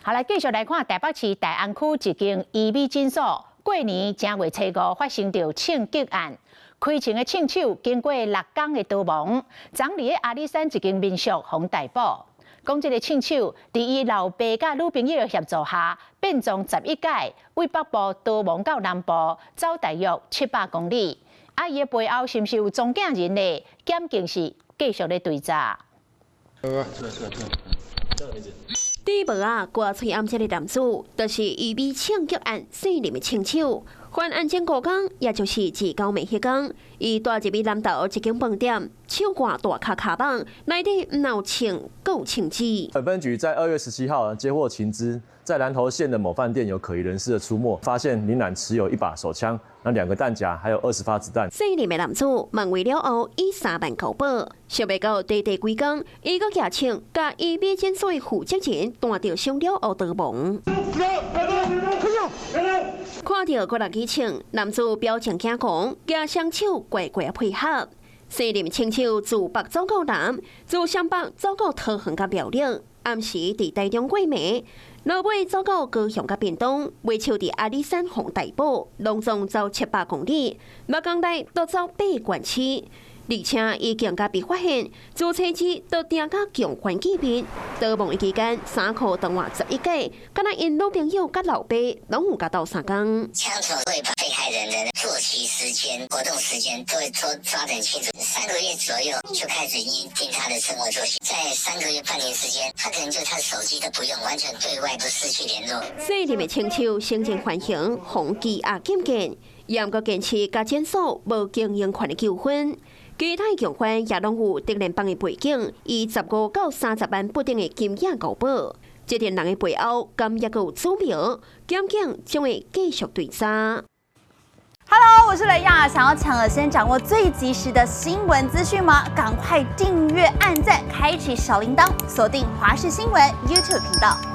好，来继续来看台北市大安区一间医美诊所，过年正月初5发生着枪击案。开枪的枪手经过6天的逃亡，昨日喺阿里山一间民宿被逮捕。讲这个枪手伫伊老爸甲女朋友的协助下，变装11届，为北部逃亡到南部，走大约700公里。伊的背后是毋是有踪镜人呢？检警是继续咧追查。第一幕啊，挂翠暗这个男子，就是医美枪击案死人的枪手。犯案前5天，也就是自高暝迄天，伊带入去南投一间饭店，手挂大卡卡棒，内底唔有枪，够枪支。本分局在2月17号接获情资，在南投县的某饭店有可疑人士的出没，发现林男持有1把手枪、2个弹夹，还有20发子弹。死人的男子问为了后，以3万交保，想袂到短短几天，伊个举枪，甲医美诊所的负责人弹着伤了后逃亡。看到个人举枪，男子表情惊恐，加双手乖乖配合。死人枪手自北走到南，自湘北走到桃园甲苗栗，暗时伫台中过暝，落尾走到高雄甲屏东，尾手伫阿里山被逮捕，拢总走700公里，目光内都走8关区。而且已经甲被发现，自车子都定甲强环境面。逃亡的期间，3号当晚11届，敢若因女朋友甲老爸拢有甲斗3天。枪手会把被害人的作息时间、活动时间都会抓得很清楚。3个月左右就开始拟定他的生活作息，在3个月半年时间，他可能就他的手机都不用，完全对外都失去联络。死人的枪手行径缓刑，红羁押禁见，严格坚持甲检所无经营权的纠纷。其他强犯也拢有敌联邦的背景，以15到30万不等的金额交保。这点人的背后，敢也有指标，检警将会继续追查。Hello， 我是雷亚，想要抢了先掌握最及时的新闻资讯吗？赶快订阅、按赞、开启小铃铛，锁定华视新闻 YouTube 频道。